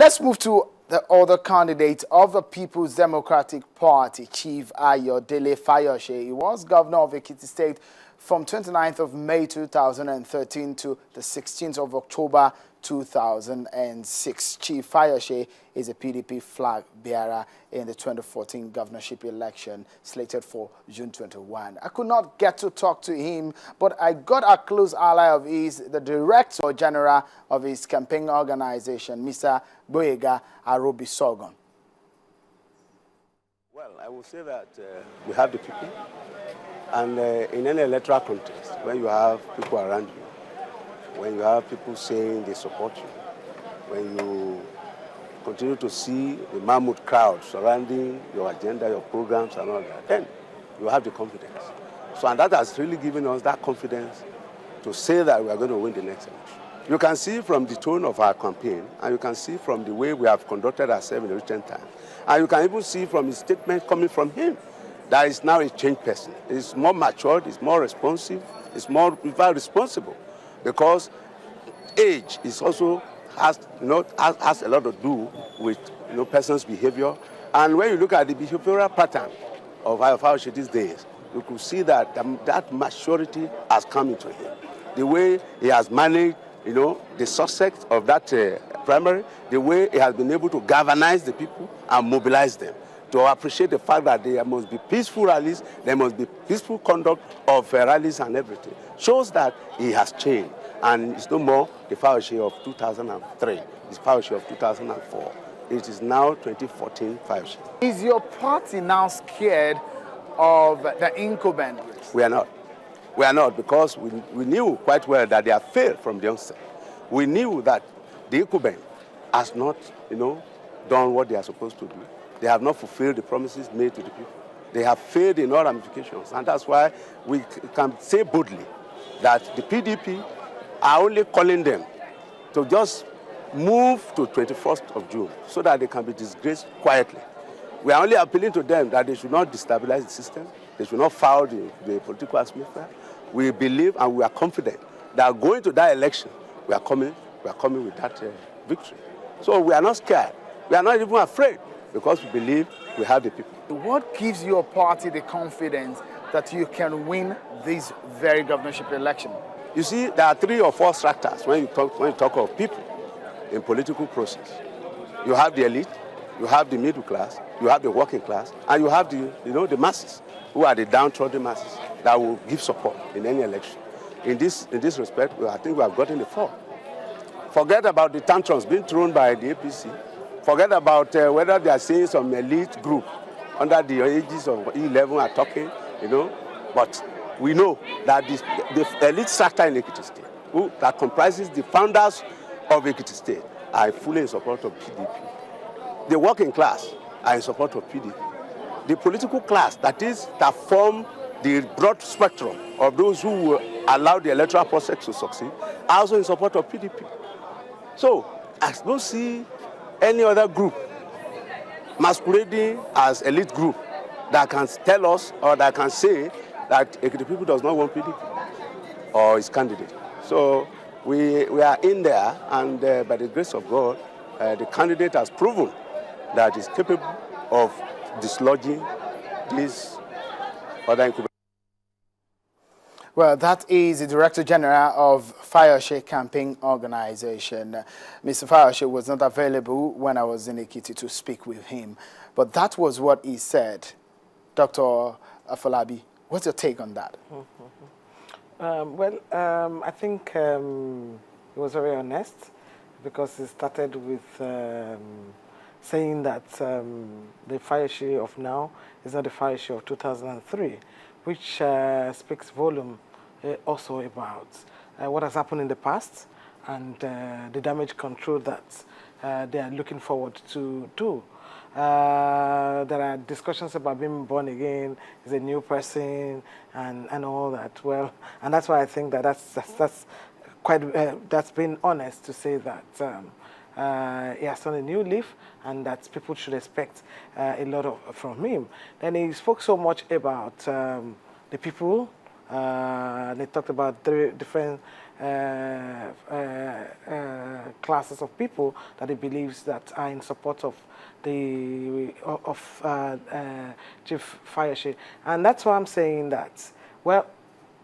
Let's move to the other candidate of the People's Democratic Party, Chief Ayodele-Fayose. He was governor of Ekiti State from 29th of May 2013 to the 16th of October 2006. Chief Fayose is a PDP flag bearer in the 2014 governorship election slated for June 21. I could not get to talk to him, but I got a close ally of his, the Director General of his campaign organization, Mr. Boyega Arobi-Sogon. Well, I will say that we have the people, and in any electoral contest, when you have people around you, when you have people saying they support you, when you continue to see the mammoth crowd surrounding your agenda, your programs and all that, then you have the confidence. So, and that has really given us that confidence to say that we are going to win the next election. You can see from the tone of our campaign, and you can see from the way we have conducted ourselves in the recent times, and you can even see from his statement coming from him that he's now a changed person. He's more matured, he's more responsive, he's more responsible, because age is also has a lot to do with person's behavior. And when you look at the behavioral pattern of Fayose these days, you could see that that maturity has come into him. The way he has managed, the success of that primary, the way he has been able to galvanize the people and mobilize them to appreciate the fact that there must be peaceful rallies, there must be peaceful conduct of rallies and everything, shows that he has changed. And it's no more the Fayose of 2003, it's Fayose of 2004. It is now 2014 Fayose. Is your party now scared of the incumbent? We are not. We are not, because we knew quite well that they have failed from the onset. We knew that the incumbent has not, done what they are supposed to do. They have not fulfilled the promises made to the people. They have failed in all ramifications. And that's why we can say boldly that the PDP are only calling them to just move to 21st of June so that they can be disgraced quietly. We are only appealing to them that they should not destabilize the system. They should not foul the political atmosphere. We believe and we are confident that going to that election, we are coming with that victory. So we are not scared. We are not even afraid, because we believe we have the people. What gives your party the confidence that you can win this very governorship election? You see, there are 3 or 4 strata when you talk of people in political process. You have the elite, you have the middle class, you have the working class, and you have the masses, who are the downtrodden masses that will give support in any election. In this respect, I think we have gotten the 4. Forget about the tantrums being thrown by the APC. Forget about whether they are saying some elite group under the aegis of 11 are talking, but we know that the elite strata in Ekiti State, that comprises the founders of Ekiti State, are fully in support of PDP. The working class are in support of PDP. The political class, that form the broad spectrum of those who will allow the electoral process to succeed, are also in support of PDP. So, I don't see any other group masquerading as elite group that can tell us or that can say that Ekiti people does not want PDP or its candidate. So we are in there, and by the grace of God, the candidate has proven that he's capable of dislodging these other incumbents. Well, that is the Director General of Fayose Campaign Organization. Mr. Fayose was not available when I was in Ekiti to speak with him, but that was what he said. Dr. Afolabi, what's your take on that? I think he was very honest, because he started with saying that the Fayose of now is not the Fayose of 2003, which speaks volume also about what has happened in the past and the damage control that they are looking forward to do. There are discussions about being born again, is a new person, and all that. Well, and that's why I think that that's quite that's being honest to say that he has done a new leaf, and that people should expect a lot from him. Then he spoke so much about the people. They talked about 3 different classes of people that he believes that are in support of the Chief Fayose. And that's why I'm saying that, well,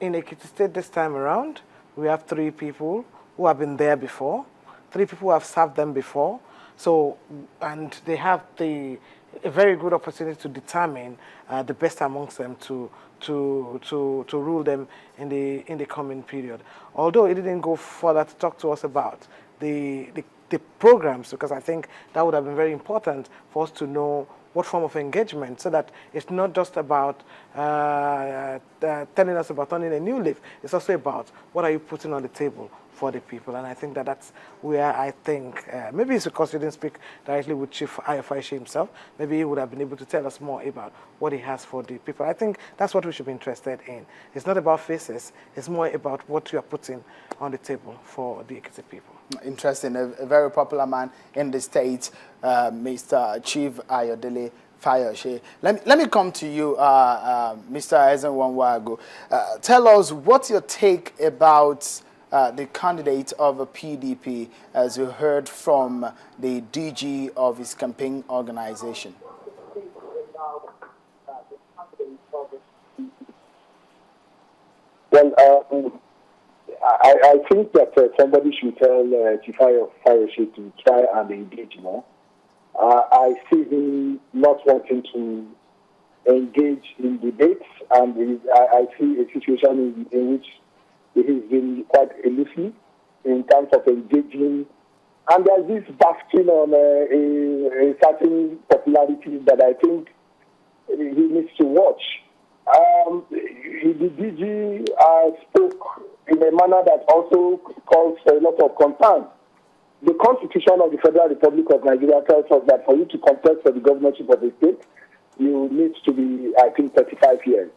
in Ekiti State this time around, we have 3 people who have been there before, 3 people who have served them before. So, and they have a very good opportunity to determine the best amongst them to rule them in the coming period. Although it didn't go further to talk to us about the programs, because I think that would have been very important for us to know what form of engagement, so that it's not just about telling us about turning a new leaf. It's also about what are you putting on the table for the people. And I think that that's where I think, maybe it's because we didn't speak directly with Chief Fayose himself, maybe he would have been able to tell us more about what he has for the people. I think that's what we should be interested in. It's not about faces, it's more about what you are putting on the table for the Ekiti people. Interesting, a very popular man in the state, Mr. Chief Ayodele-Fayose. Let me come to you, Mr. Ezenwanwago. Tell us what's your take about the candidate of a PDP, as you heard from the DG of his campaign organization. Well, I think that somebody should tell Chief Fayose to try and engage more. I see him not wanting to engage in debates, and I see a situation in which he's been quite elusive in terms of engaging. And there's this basking on a certain popularity that I think he needs to watch. The DG spoke in a manner that also calls for a lot of concern. The Constitution of the Federal Republic of Nigeria tells us that for you to contest for the governorship of a state, you need to be, I think, 35 years.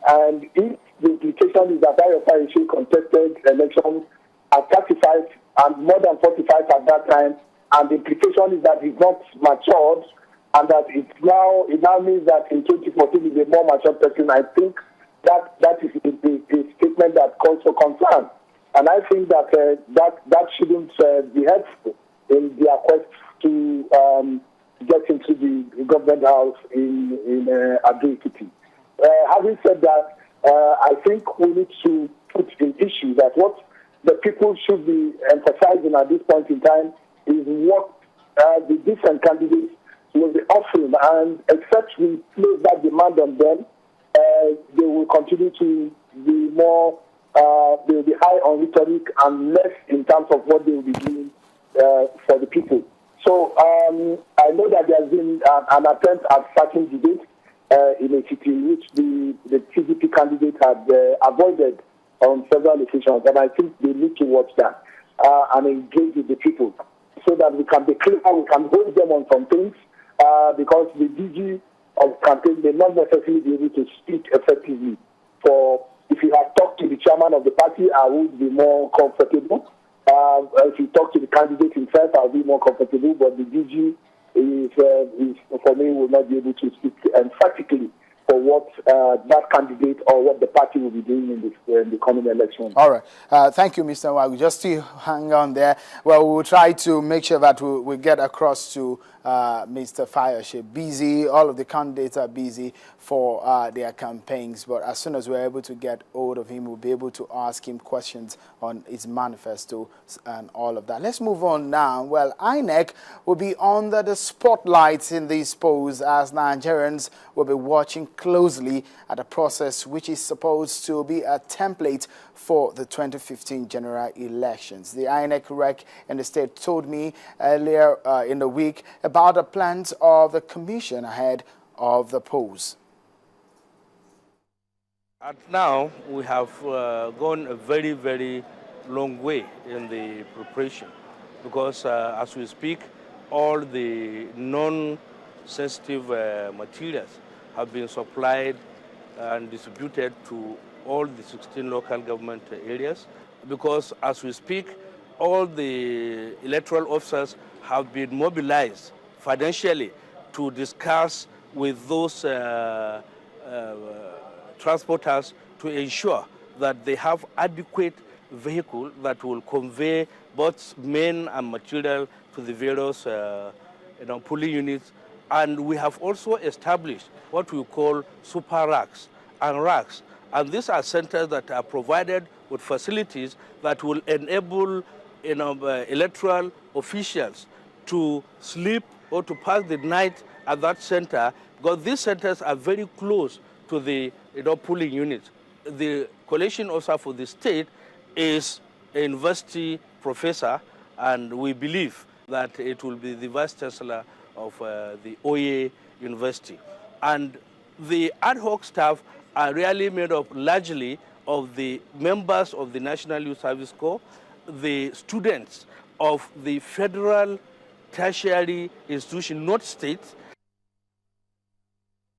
And if the implication is that Fayose contested elections at 35 and more than 45 at that time, and the implication is that he's not matured, and that it now means that in 2014 he's a more mature person, I think that is a statement that calls for concern. And I think that that shouldn't be helpful in their quest to get into the government house in Ekiti. Having said that, I think we need to put in issue that what the people should be emphasizing at this point in time is what the different candidates will be offering, and except we place that demand on them, they will continue to be more, they will be high on rhetoric and less in terms of what they will be doing for the people. So I know that there has been an attempt at starting debate in Ekiti, which the PDP candidate had avoided on several occasions, and I think they need to watch that and engage with the people so that we can be clear, we can hold them on some things, because the DG of campaign may not necessarily be able to speak effectively. For if you have talked to the chairman of the party, I would be more comfortable. If you talk to the candidate himself, I'll be more comfortable. But the DG is for me, will not be able to speak emphatically for what that candidate or what the party will be doing in the coming election. All right. Thank you, Mr. Wagu. Just to hang on there. Well, we'll try to make sure that we get across to Mr. Fayose. Busy, all of the candidates are busy for their campaigns, but as soon as we're able to get hold of him, we'll be able to ask him questions on his manifesto and all of that. Let's move on now. Well, INEC will be under the spotlights in these polls as Nigerians will be watching closely at a process which is supposed to be a template for the 2015 general elections. The INEC rec in the state told me earlier in the week about the plans of the commission ahead of the polls. Now, we have gone a very, very long way in the preparation because as we speak, all the non-sensitive materials have been supplied and distributed to all the 16 local government areas, because as we speak, all the electoral officers have been mobilized financially to discuss with those transporters to ensure that they have adequate vehicle that will convey both men and material to the various polling units. And we have also established what we call super racks and racks. And these are centers that are provided with facilities that will enable electoral officials to sleep or to pass the night at that center, because these centers are very close to the polling units. The coalition officer for the state is a university professor, and we believe that it will be the vice chancellor of the OA University. And the ad hoc staff are really made up largely of the members of the National Youth Service Corps, the students of the federal tertiary institution, not state,